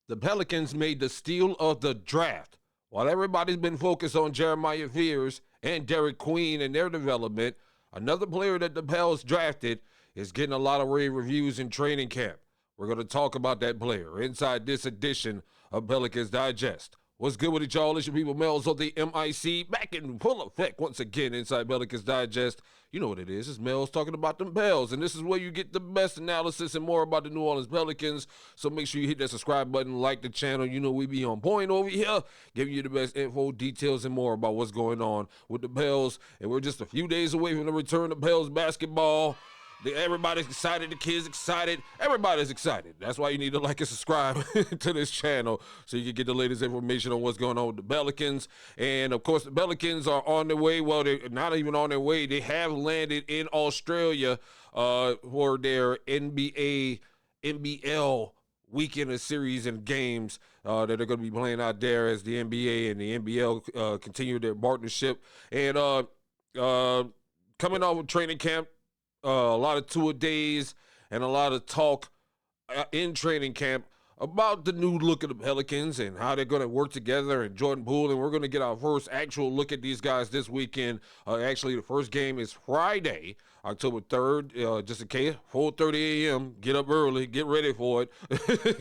The Pelicans made the steal of the draft. While everybody's been focused on Jeremiah Fears and Derik Queen and their development, another player that the Pels drafted is getting a lot of rave reviews in training camp. We're going to talk about that player inside this edition of Pelicans Digest. What's good with it, y'all? It's your people, Melz On The MIC, back in full effect once again inside Pelicans Digest. You know what it is. It's Melz talking about them Pels, and this is where you get the best analysis and more about the New Orleans Pelicans. So make sure you hit that subscribe button, like the channel. You know we be on point over here, giving you the best info, details, and more about what's going on with the Pels. And we're just a few days away from the return of Pels basketball. Everybody's excited. The kids excited. Everybody's excited. That's why you need to like and subscribe to this channel so you can get the latest information on what's going on with the Pelicans. And, of course, the Pelicans are on their way. Well, they're not even on their way. They have landed in Australia for their NBL weekend of series and games that they're going to be playing out there as the NBA and the NBL continue their partnership. And coming off of training camp, a lot of two-a-days and a lot of talk in training camp about the new look of the Pelicans and how they're going to work together and Jordan Poole. And we're going to get our first actual look at these guys this weekend. Actually, the first game is Friday, October 3rd, just in case, 4:30 a.m. Get up early. Get ready for it.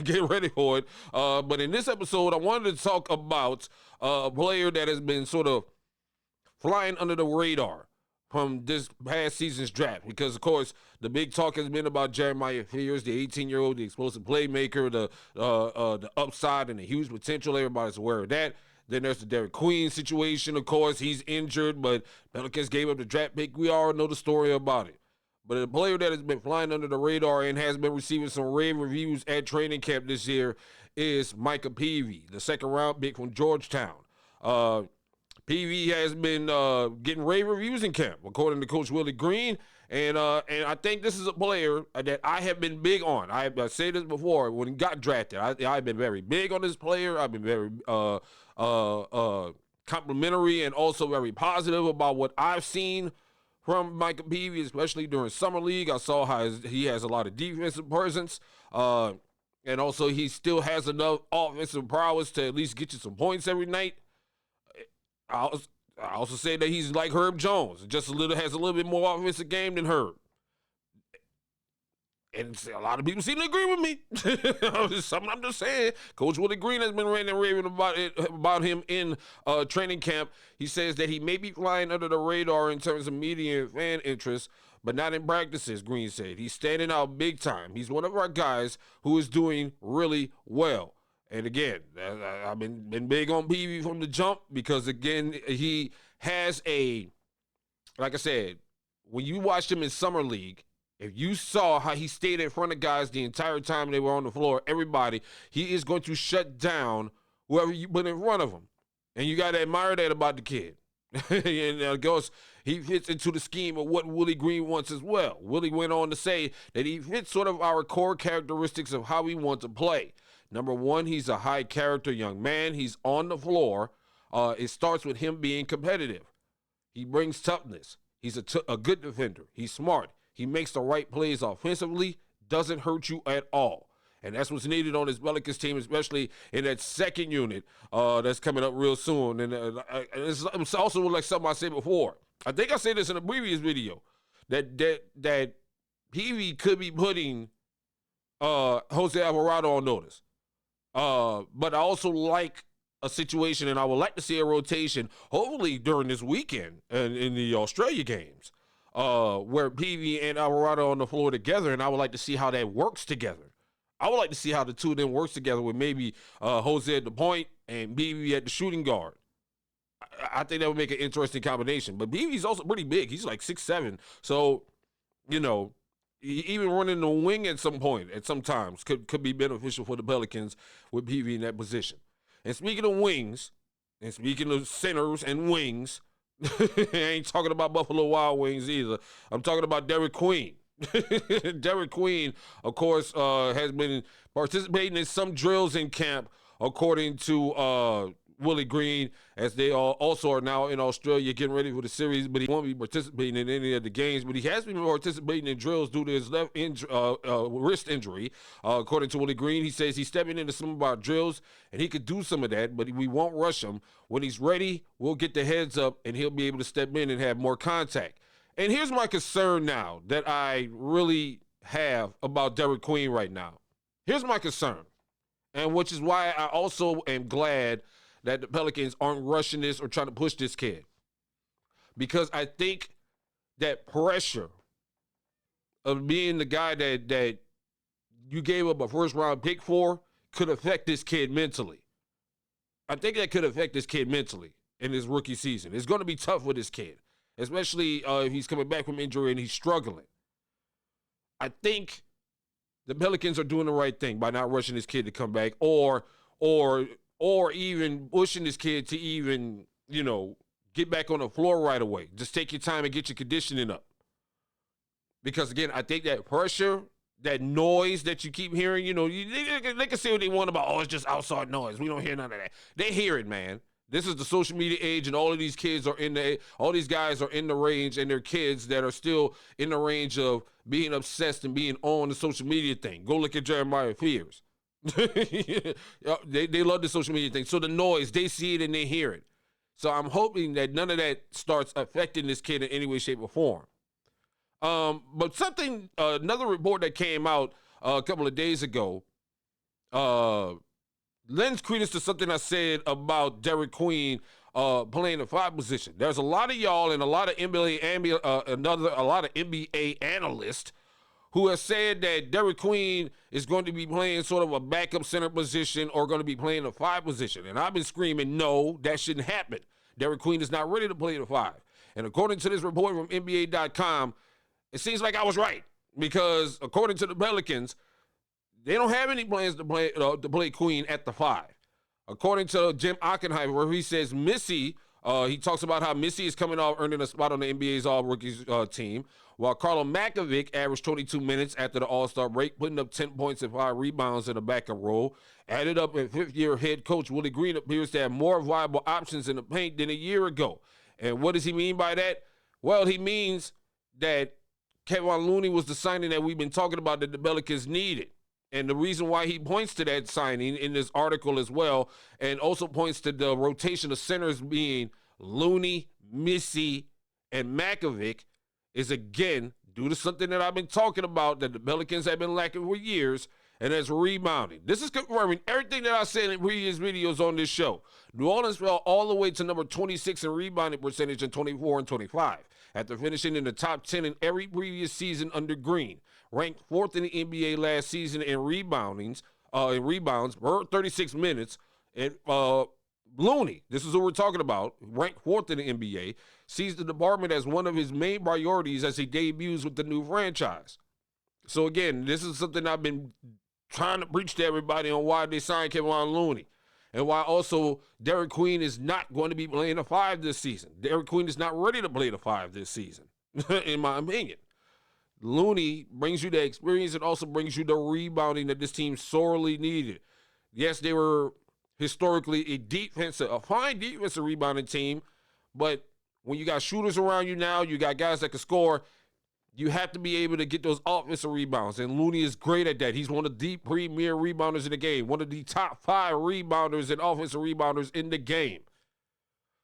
Get ready for it. But in this episode, I wanted to talk about a player that has been sort of flying under the radar from this past season's draft, because of course the big talk has been about Jeremiah Fears, the 18-year-old, the explosive playmaker, the upside and the huge potential. Everybody's aware of that. Then there's the Derik Queen situation. Of course, he's injured, but Pelicans gave up the draft pick. We all know the story about it. But a player that has been flying under the radar and has been receiving some rave reviews at training camp this year is Micah Peavy, the second-round pick from Georgetown. Peavy has been getting rave reviews in camp, according to Coach Willie Green, and I think this is a player that I have been big on. I said this before when he got drafted. I've been very big on this player. I've been very complimentary and also very positive about what I've seen from Micah Peavy, especially during summer league. I saw how he has a lot of defensive presence, and also he still has enough offensive prowess to at least get you some points every night. I also say that he's like Herb Jones, just has a little bit more offensive game than Herb. And a lot of people seem to agree with me. Something I'm just saying. Coach Willie Green has been ranting and raving about him in training camp. He says that he may be flying under the radar in terms of media and fan interest, but not in practices, Green said. He's standing out big time. He's one of our guys who is doing really well. And again, I've been big on Peavy from the jump because, again, he has like I said, when you watched him in Summer League, if you saw how he stayed in front of guys the entire time they were on the floor, everybody, he is going to shut down whoever you put in front of him. And you got to admire that about the kid. And of course, he fits into the scheme of what Willie Green wants as well. Willie went on to say that he fits sort of our core characteristics of how we want to play. Number one, he's a high-character young man. He's on the floor. It starts with him being competitive. He brings toughness. He's a good defender. He's smart. He makes the right plays offensively, doesn't hurt you at all. And that's what's needed on this Pelicans team, especially in that second unit that's coming up real soon. And it's also like something I said before. I think I said this in a previous video, that Peavy could be putting Jose Alvarado on notice. But I also like a situation, and I would like to see a rotation, hopefully during this weekend in the Australia games, where Peavy and Alvarado on the floor together, and I would like to see how that works together. I would like to see how the two of them works together with maybe Jose at the point and Peavy at the shooting guard. I think that would make an interesting combination. But Peavy's also pretty big. He's like 6'7". So, you know, even running the wing at some point, at some times, could be beneficial for the Pelicans with Peavy in that position. And speaking of wings, and speaking of centers and wings, I ain't talking about Buffalo Wild Wings either. I'm talking about Derik Queen. Derik Queen, of course, has been participating in some drills in camp, according to Willie Green, as they all also are now in Australia getting ready for the series, but he won't be participating in any of the games. But he has been participating in drills due to his wrist injury. According to Willie Green, he says he's stepping into some of our drills, and he could do some of that, but we won't rush him. When he's ready, we'll get the heads up, and he'll be able to step in and have more contact. And here's my concern now that I really have about Derik Queen right now. Here's my concern, and which is why I also am glad that the Pelicans aren't rushing this or trying to push this kid. Because I think that pressure of being the guy that you gave up a first-round pick for could affect this kid mentally. I think that could affect this kid mentally in his rookie season. It's going to be tough for this kid, especially if he's coming back from injury and he's struggling. I think the Pelicans are doing the right thing by not rushing this kid to come back or even pushing this kid to even, get back on the floor right away. Just take your time and get your conditioning up. Because, again, I think that pressure, that noise that you keep hearing, they can say what they want about, it's just outside noise. We don't hear none of that. They hear it, man. This is the social media age, and all of these kids are all these guys are in the range, and they're kids that are still in the range of being obsessed and being on the social media thing. Go look at Jeremiah Fears. They love the social media thing. So the noise, they see it and they hear it. So I'm hoping that none of that starts affecting this kid in any way, shape, or form. But another report that came out a couple of days ago lends credence to something I said about Derik Queen playing the 5 position. There's a lot of y'all and a lot of NBA analysts who has said that Derik Queen is going to be playing sort of a backup center position or going to be playing the 5 position. And I've been screaming, no, that shouldn't happen. Derik Queen is not ready to play the 5. And according to this report from NBA.com, it seems like I was right. Because according to the Pelicans, they don't have any plans to play Queen at the 5. According to Jim Ockenheimer, he says Missy, he talks about how Missy is coming off earning a spot on the NBA's All-Rookies team, while Carlo Makovic averaged 22 minutes after the All-Star break, putting up 10 points and 5 rebounds in a backup role. Added up, and 5th-year head coach Willie Green appears to have more viable options in the paint than a year ago. And what does he mean by that? Well, he means that Kevon Looney was the signing that we've been talking about that the Pelicans needed. And the reason why he points to that signing in this article as well, and also points to the rotation of centers being Looney, Missy, and Makovic, is again due to something that I've been talking about that the Pelicans have been lacking for years, and that's rebounding. This is confirming everything that I said in previous videos on this show. New Orleans fell all the way to number 26 in rebounding percentage in 24 and 25, after finishing in the top 10 in every previous season under Green. Ranked 4th in the NBA last season in rebounds per 36 minutes. And Looney, this is what we're talking about, ranked 4th in the NBA, sees the department as one of his main priorities as he debuts with the new franchise. So again, this is something I've been trying to preach to everybody on why they signed Kevon Looney, and why also Derik Queen is not going to be playing the 5 this season. Derik Queen is not ready to play the 5 this season, in my opinion. Looney brings you the experience and also brings you the rebounding that this team sorely needed. Yes, they were historically a fine defensive rebounding team, but when you got shooters around you now, you got guys that can score, you have to be able to get those offensive rebounds, and Looney is great at that. He's one of the premier rebounders in the game, one of the top 5 rebounders and offensive rebounders in the game.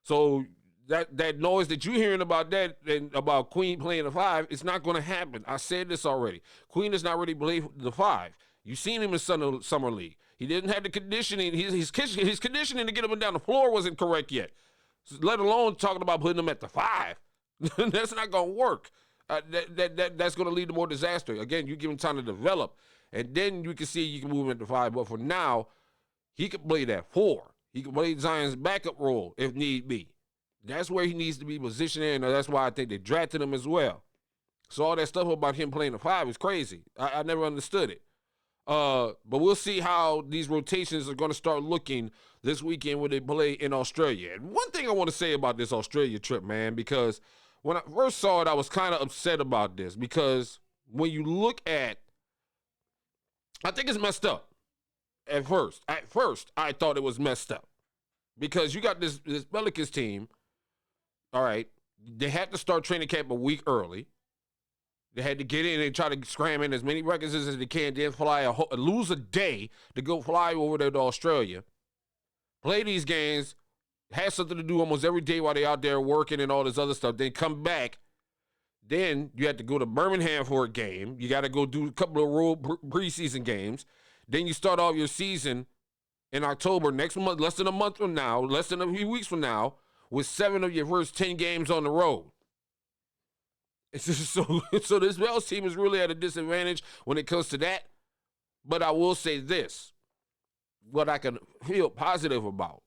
So that noise that you're hearing about that and about Queen playing the 5, it's not going to happen. I said this already. Queen is not ready to play the 5. You've seen him in Summer League. He didn't have the conditioning. His conditioning to get up and down the floor wasn't correct yet, let alone talking about putting him at the 5. That's not going to work. That's going to lead to more disaster. Again, you give him time to develop, and then you can see you can move him at the 5. But for now, he can play that 4. He can play Zion's backup role if need be. That's where he needs to be positioned in, and that's why I think they drafted him as well. So all that stuff about him playing the 5 is crazy. I never understood it. But we'll see how these rotations are going to start looking this weekend when they play in Australia. And one thing I want to say about this Australia trip, man, because when I first saw it, I was kind of upset about this, because when you look at, I think it's messed up. At first, I thought it was messed up. because you got this Pelicans team. All right, they had to start training camp a week early. They had to get in and try to scram in as many records as they can, then lose a day to go fly over there to Australia, play these games, have something to do almost every day while they're out there working and all this other stuff, then come back. Then you have to go to Birmingham for a game. You got to go do a couple of road preseason games. Then you start off your season in October, next month, less than a month from now, less than a few weeks from now, with 7 of your first 10 games on the road. It's just so this Pels team is really at a disadvantage when it comes to that. But I will say this, what I can feel positive about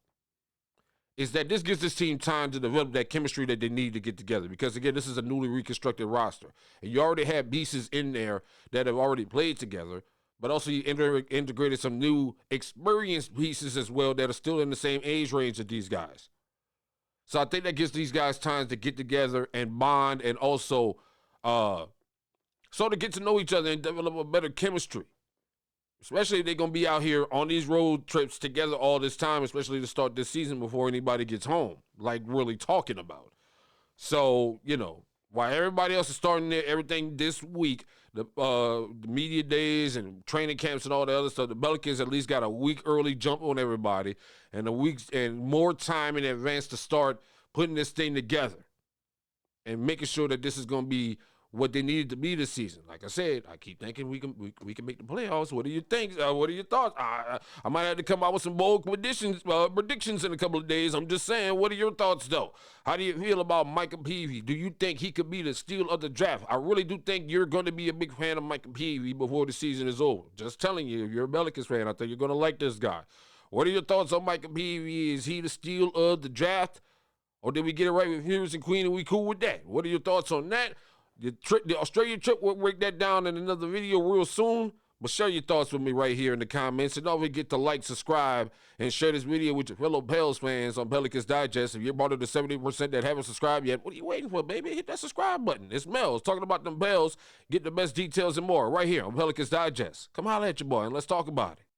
is that this gives this team time to develop that chemistry that they need to get together. Because, again, this is a newly reconstructed roster. And you already have pieces in there that have already played together, but also you integrated some new experienced pieces as well that are still in the same age range as these guys. So I think that gives these guys time to get together and bond and also sort of get to know each other and develop a better chemistry. Especially if they're going to be out here on these road trips together all this time, especially to start this season before anybody gets home, like really talking about. So, while everybody else is starting everything this week, the media days and training camps and all the other stuff, the Pelicans at least got a week early jump on everybody and more time in advance to start putting this thing together and making sure that this is going to be what they needed to be this season. Like I said, I keep thinking we can make the playoffs. What do you think? What are your thoughts? I might have to come out with some bold predictions in a couple of days. I'm just saying, what are your thoughts, though? How do you feel about Micah Peavy? Do you think he could be the steal of the draft? I really do think you're going to be a big fan of Micah Peavy before the season is over. Just telling you, if you're a Pelicans fan, I think you're going to like this guy. What are your thoughts on Micah Peavy? Is he the steal of the draft? Or did we get it right with Pelicans and Queen and we cool with that? What are your thoughts on that? The Australia trip, we'll break that down in another video real soon. But share your thoughts with me right here in the comments. And don't forget to like, subscribe, and share this video with your fellow Pels fans on Pelicans Digest. If you're part of the 70% that haven't subscribed yet, what are you waiting for, baby? Hit that subscribe button. It's Melz talking about them Pels. Get the best details and more right here on Pelicans Digest. Come holler at your boy and let's talk about it.